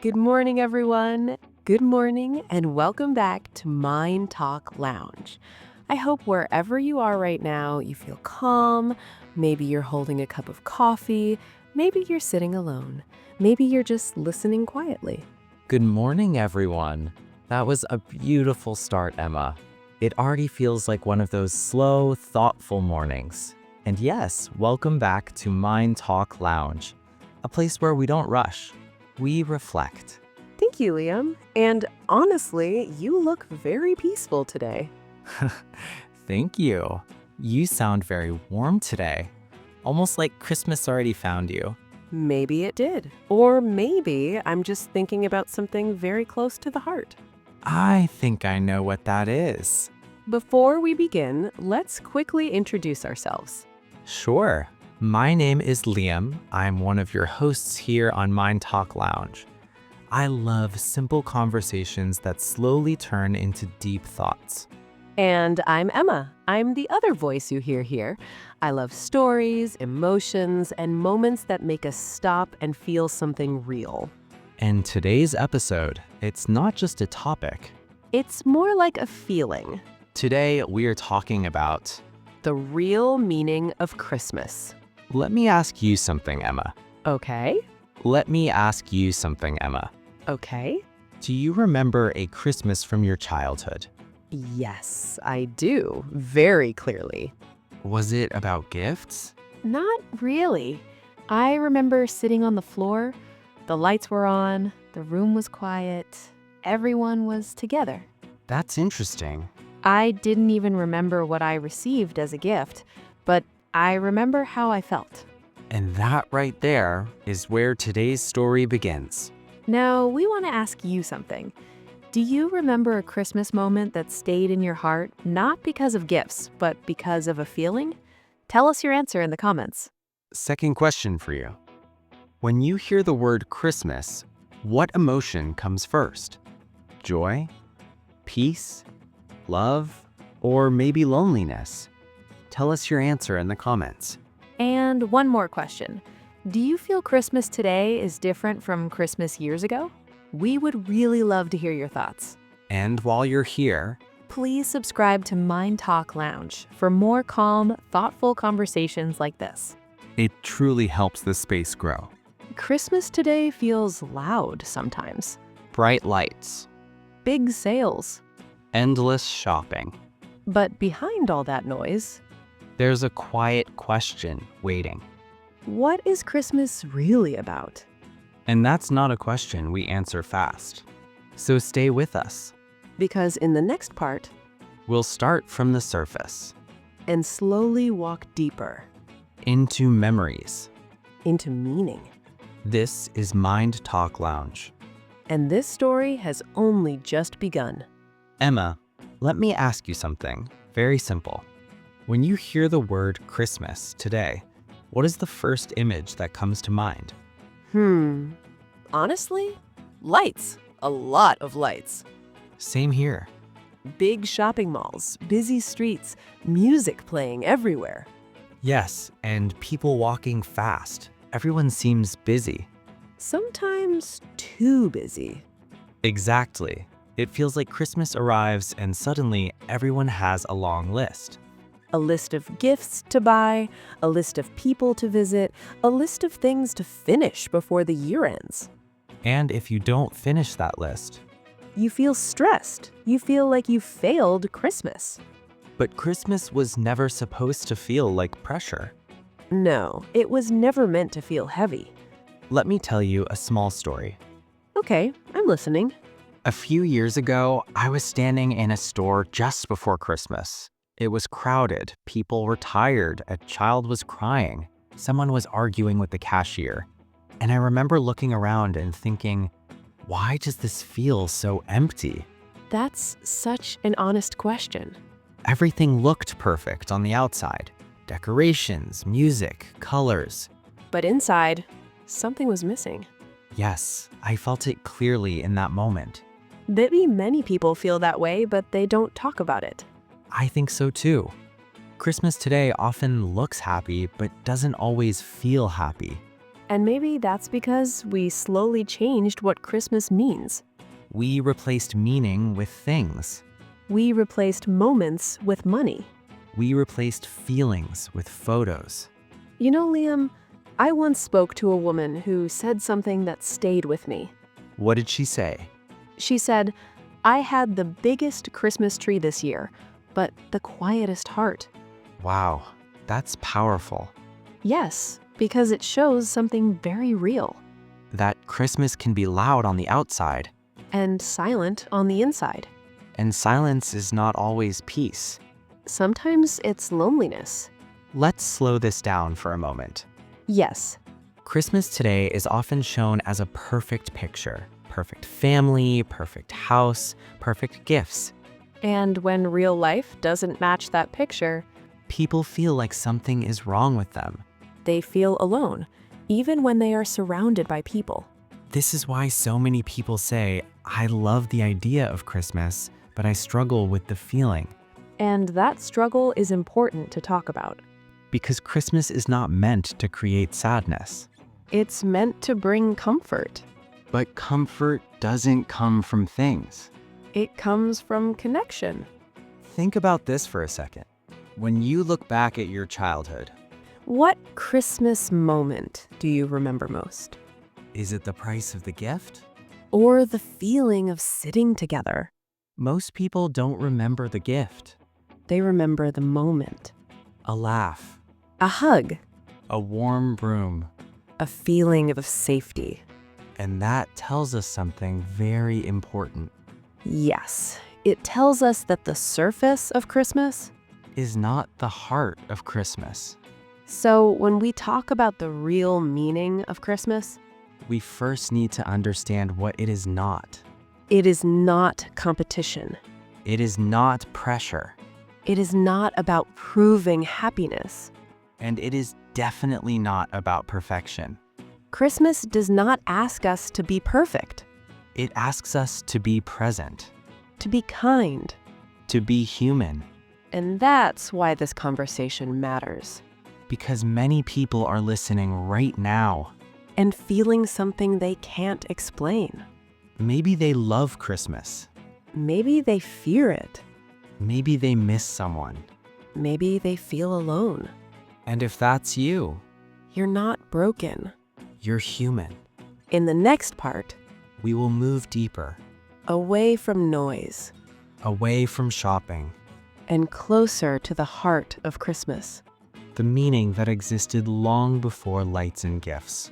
Good morning, everyone. Good morning, and welcome back to Mind Talk Lounge. I hope wherever you are right now, you feel calm. Maybe you're holding a cup of coffee. Maybe you're sitting alone. Maybe you're just listening quietly. Good morning, everyone. That was a beautiful start, Emma. It already feels like one of those slow, thoughtful mornings. And yes, welcome back to Mind Talk Lounge, a place where we don't rush, we reflect. Thank you, Liam. And honestly, you look very peaceful today. Thank you. You sound very warm today, almost like Christmas already found you. Maybe it did. Or maybe I'm just thinking about something very close to the heart. I think I know what that is. Before we begin, let's quickly introduce ourselves. Sure. My name is Liam. I'm one of your hosts here on Mind Talk Lounge. I love simple conversations that slowly turn into deep thoughts. And I'm Emma. I'm the other voice you hear here. I love stories, emotions, and moments that make us stop and feel something real. In today's episode, it's not just a topic. It's more like a feeling. Today, we're talking about... The real meaning of Christmas. Let me ask you something, Emma. Okay. Let me ask you something, Emma. Okay. Do you remember a Christmas from your childhood? Yes, I do. Very clearly. Was it about gifts? Not really. I remember sitting on the floor. The lights were on. The room was quiet. Everyone was together. That's interesting. I didn't even remember what I received as a gift, but I remember how I felt. And that right there is where today's story begins. Now, we want to ask you something. Do you remember a Christmas moment that stayed in your heart, not because of gifts, but because of a feeling? Tell us your answer in the comments. Second question for you. When you hear the word Christmas, what emotion comes first? Joy? Peace? Love? Or maybe loneliness? Tell us your answer in the comments. And one more question. Do you feel Christmas today is different from Christmas years ago? We would really love to hear your thoughts. And while you're here, Please subscribe to Mind Talk Lounge for more calm, thoughtful conversations like this. it truly helps the space grow. Christmas today feels loud sometimes. Bright lights, Big sales. endless shopping. But behind all that noise, There's a quiet question waiting. what is Christmas really about? And that's not a question we answer fast. So stay with us. Because in the next part, We'll start from the surface, and slowly walk deeper into memories. into meaning. This is Mind Talk Lounge. And this story has only just begun. Emma, let me ask you something very simple. When you hear the word Christmas today, what is the first image that comes to mind? Honestly, lights. A lot of lights. Same here. Big shopping malls, busy streets, music playing everywhere. Yes, and people walking fast. Everyone seems busy. Sometimes too busy. Exactly. It feels like Christmas arrives and suddenly everyone has a long list. A list of gifts to buy, a list of people to visit, a list of things to finish before the year ends. And if you don't finish that list, You feel stressed. You feel like you failed Christmas. but Christmas was never supposed to feel like pressure. No, it was never meant to feel heavy. Let me tell you a small story. Okay, I'm listening. A few years ago, I was standing in a store just before Christmas. It was crowded, people were tired, a child was crying, someone was arguing with the cashier. And I remember looking around and thinking, why does this feel so empty? That's such an honest question. Everything looked perfect on the outside. Decorations, music, colors. But inside, something was missing. Yes, I felt it clearly in that moment. Maybe many people feel that way, but they don't talk about it. I think so too. Christmas today often looks happy, but doesn't always feel happy. And maybe that's because we slowly changed what Christmas means. We replaced meaning with things. We replaced moments with money. We replaced feelings with photos. You know, Liam, I once spoke to a woman who said something that stayed with me. What did she say? She said, "I had the biggest Christmas tree this year, but the quietest heart." Wow, that's powerful. Yes, because it shows something very real That Christmas can be loud on the outside, and silent on the inside. and silence is not always peace. Sometimes it's loneliness. Let's slow this down for a moment. Yes, Christmas today is often shown as a perfect picture. Perfect family, perfect house, perfect gifts. and when real life doesn't match that picture, People feel like something is wrong with them. they feel alone, even when they are surrounded by people. This is why so many people say, I love the idea of Christmas, but I struggle with the feeling. And that struggle is important to talk about. Because Christmas is not meant to create sadness. It's meant to bring comfort. But comfort doesn't come from things. It comes from connection. Think about this for a second. When you look back at your childhood, What Christmas moment do you remember most? is it the price of the gift? Or the feeling of sitting together? Most people don't remember the gift. They remember the moment. A laugh, A hug. a warm room, A feeling of safety. and that tells us something very important. Yes, it tells us that the surface of Christmas. Is not the heart of Christmas. So when we talk about the real meaning of Christmas, We first need to understand what it is not. it is not competition. It is not pressure, It is not about proving happiness. and it is definitely not about perfection. Christmas does not ask us to be perfect, It asks us to be present, to be kind. to be human, And that's why this conversation matters. because many people are listening right now. And feeling something they can't explain. Maybe they love Christmas. Maybe they fear it. Maybe they miss someone. Maybe they feel alone. And if that's you, You're not broken. you're human. In the next part, We will move deeper, away from noise away from shopping, and closer to the heart of Christmas. the meaning that existed long before lights and gifts.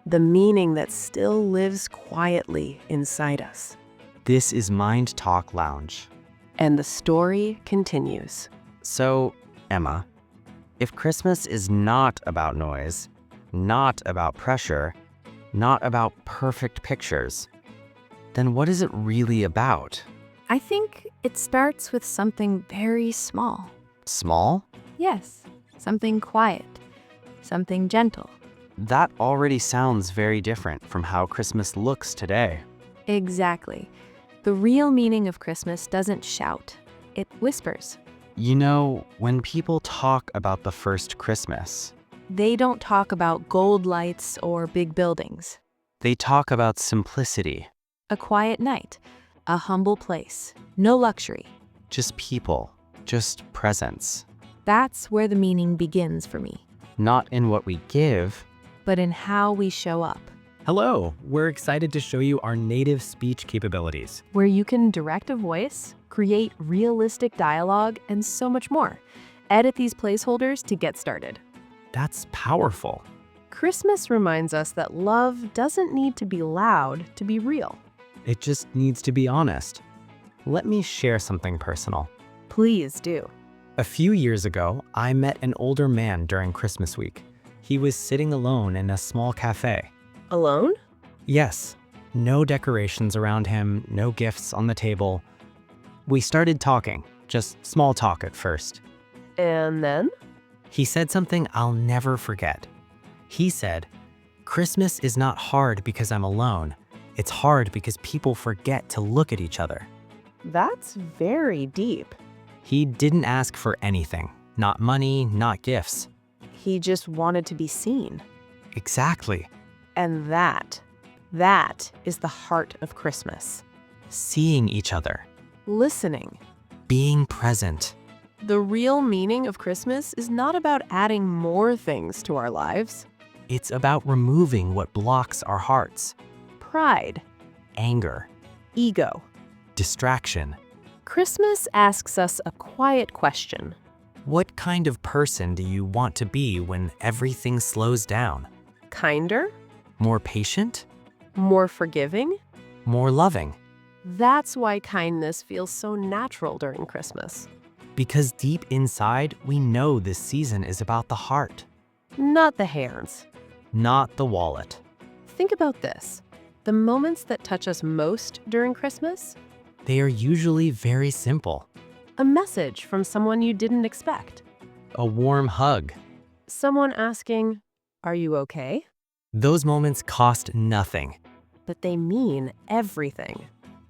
The meaning that still lives quietly inside us. This is Mind Talk Lounge. And the story continues. So, Emma, if Christmas is not about noise, not about pressure, not about perfect pictures, then what is it really about? I think it starts with something very small. Small? Yes, something quiet, something gentle. That already sounds very different from how Christmas looks today. Exactly. The real meaning of Christmas doesn't shout, it whispers. You know, when people talk about the first Christmas, They don't talk about gold lights or big buildings. they talk about simplicity, A quiet night, a humble place, no luxury. just people, just presence. That's where the meaning begins for me, Not in what we give. but in how we show up. Hello, we're excited to show you our native speech capabilities. Where you can direct a voice, create realistic dialogue, and so much more. Edit these placeholders to get started. That's powerful. Christmas reminds us that love doesn't need to be loud to be real. It just needs to be honest. Let me share something personal. Please do. A few years ago, I met an older man during Christmas week. He was sitting alone in a small cafe. Alone? Yes, no decorations around him, no gifts on the table. We started talking, just small talk at first. And then? He said something I'll never forget. He said, "Christmas is not hard because I'm alone. It's hard because people forget to look at each other." That's very deep. He didn't ask for anything, not money, not gifts. He just wanted to be seen. Exactly. And that is the heart of Christmas. Seeing each other, Listening. being present. The real meaning of Christmas is not about adding more things to our lives. It's about removing what blocks our hearts. Pride, Anger, ego. distraction. Christmas asks us a quiet question. What kind of person do you want to be when everything slows down? Kinder? More patient? More forgiving? More loving? That's why kindness feels so natural during Christmas. Because deep inside, we know this season is about the heart, Not the hands. not the wallet. Think about this. The moments that touch us most during Christmas? They are usually very simple. A message from someone you didn't expect. A warm hug. Someone asking, "Are you okay?" Those moments cost nothing. But they mean everything.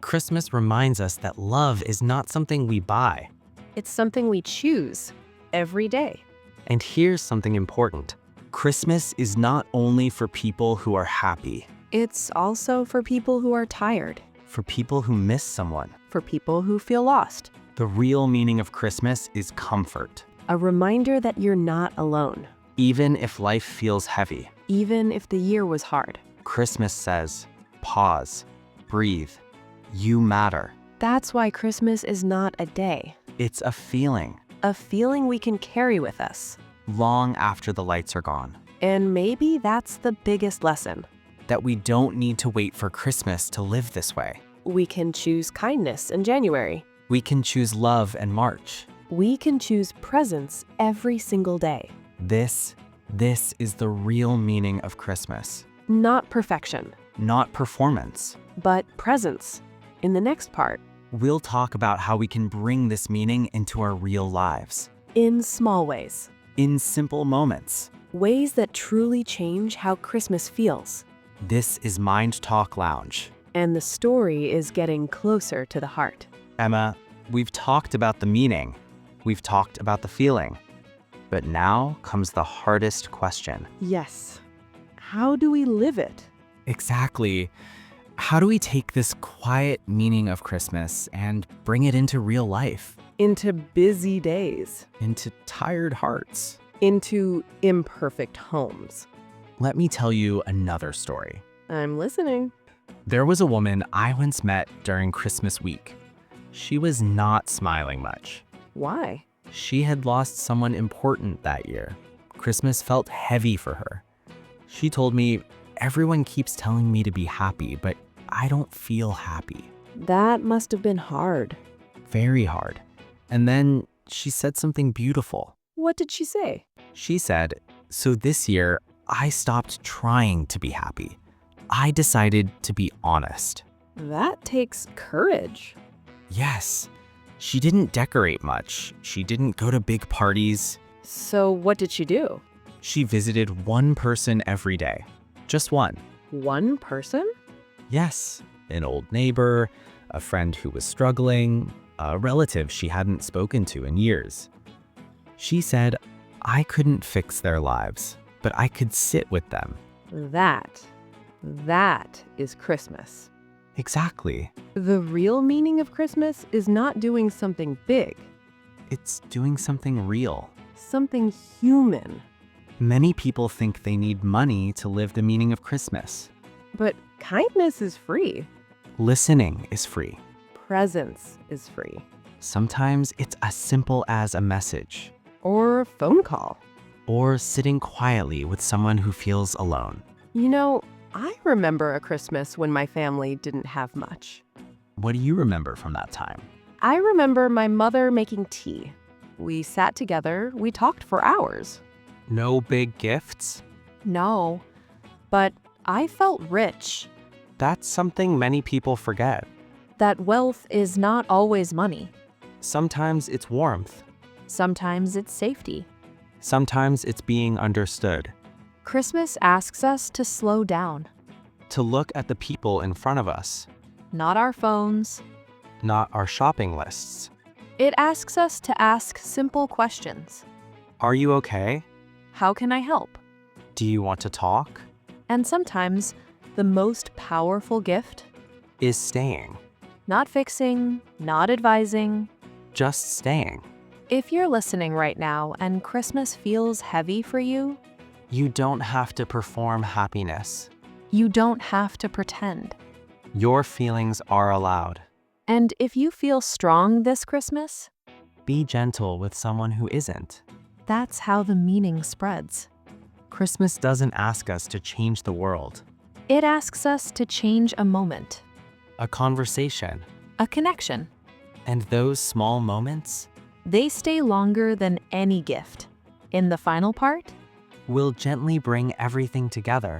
Christmas reminds us that love is not something we buy. It's something we choose every day. And here's something important. Christmas is not only for people who are happy, It's also for people who are tired, for people who miss someone. for people who feel lost. The real meaning of Christmas is comfort, A reminder that you're not alone, even if life feels heavy. even if the year was hard. Christmas says, pause, breathe, you matter. That's why Christmas is not a day, It's a feeling, a feeling we can carry with us. long after the lights are gone, And maybe that's the biggest lesson. that we don't need to wait for Christmas to live this way. We can choose kindness in January. We can choose love in March. We can choose presence every single day. This is the real meaning of Christmas, Not perfection, not performance. but presence. In the next part, We'll talk about how we can bring this meaning into our real lives, in small ways, in simple moments. ways that truly change how Christmas feels. This is Mind Talk Lounge. And the story is getting closer to the heart. Emma, we've talked about the meaning. We've talked about the feeling. But now comes the hardest question. Yes. How do we live it? Exactly. How do we take this quiet meaning of Christmas and bring it into real life? Into busy days, Into tired hearts? into imperfect homes. Let me tell you another story. I'm listening. There was a woman I once met during Christmas week. She was not smiling much. Why? She had lost someone important that year. Christmas felt heavy for her. She told me, "Everyone keeps telling me to be happy, but I don't feel happy." That must have been hard. Very hard. And then she said something beautiful. What did she say? She said, "So this year, I stopped trying to be happy. I decided to be honest." That takes courage. Yes. She didn't decorate much. She didn't go to big parties. So what did she do? She visited one person every day. Just one. One person? Yes. An old neighbor, a friend who was struggling, a relative she hadn't spoken to in years. She said, "I couldn't fix their lives, but I could sit with them." That is Christmas. Exactly. The real meaning of Christmas is not doing something big, It's doing something real. something human. Many people think they need money to live the meaning of Christmas. But kindness is free. Listening is free. Presence is free. Sometimes it's as simple as a message, Or a phone call. or sitting quietly with someone who feels alone. You know, I remember a Christmas when my family didn't have much. What do you remember from that time? I remember my mother making tea. We sat together, we talked for hours. No big gifts? No, but I felt rich. That's something many people forget. That wealth is not always money. Sometimes it's warmth. Sometimes it's safety. Sometimes it's being understood. Christmas asks us to slow down, To look at the people in front of us, not our phones. not our shopping lists. It asks us to ask simple questions. Are you okay? How can I help? Do you want to talk? And sometimes the most powerful gift, Is staying. not fixing, not advising. Just staying. If you're listening right now and Christmas feels heavy for you, You don't have to perform happiness. you don't have to pretend. Your feelings are allowed. And if you feel strong this Christmas, Be gentle with someone who isn't. that's how the meaning spreads. Christmas doesn't ask us to change the world. It asks us to change a moment, A conversation. a connection. And those small moments They stay longer than any gift. In the final part, will gently bring everything together.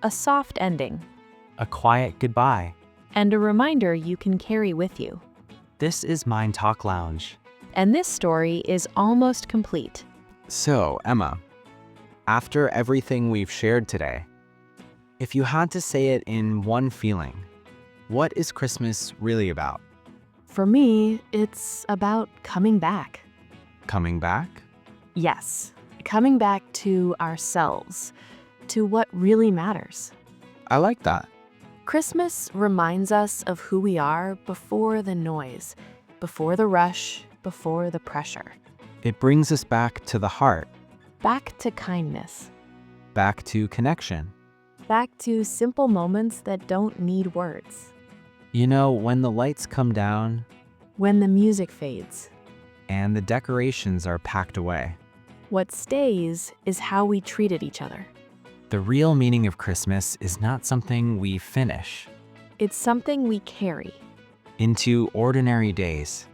a soft ending A quiet goodbye. and a reminder you can carry with you. This is Mind Talk Lounge. And this story is almost complete. So, Emma, after everything we've shared today, if you had to say it in one feeling, what is Christmas really about? For me, it's about coming back. Coming back? Yes, coming back to ourselves, to what really matters. I like that. Christmas reminds us of who we are before the noise, before the rush, before the pressure. It brings us back to the heart, Back to kindness, back to connection. back to simple moments that don't need words. You know, when the lights come down When the music fades, and the decorations are packed away, what stays is how we treated each other. the real meaning of Christmas is not something we finish It's something we carry into ordinary days,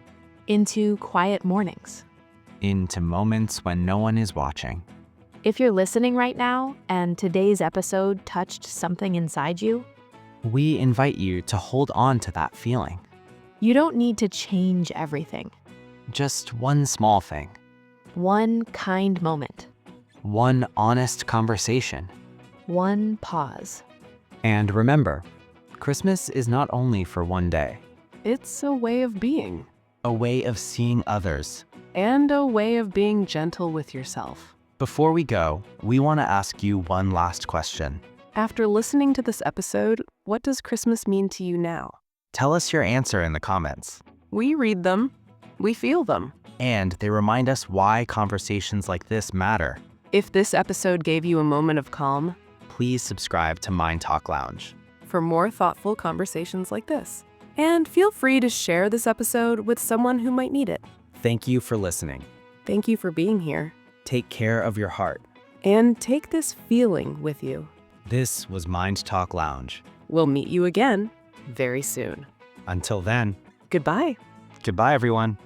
into quiet mornings. into moments when no one is watching. If you're listening right now and today's episode touched something inside you, We invite you to hold on to that feeling. you don't need to change everything. Just one small thing, One kind moment, one honest conversation. one pause. And remember, Christmas is not only for one day, It's a way of being, a way of seeing others. and a way of being gentle with yourself. Before we go, we want to ask you one last question. After listening to this episode, what does Christmas mean to you now? Tell us your answer in the comments. We read them, we feel them. And they remind us why conversations like this matter. If this episode gave you a moment of calm, Please subscribe to Mind Talk Lounge. for more thoughtful conversations like this. And feel free to share this episode with someone who might need it. Thank you for listening. Thank you for being here. Take care of your heart. And take this feeling with you. This was Mind Talk Lounge. We'll meet you again very soon. Until then, Goodbye. goodbye, everyone.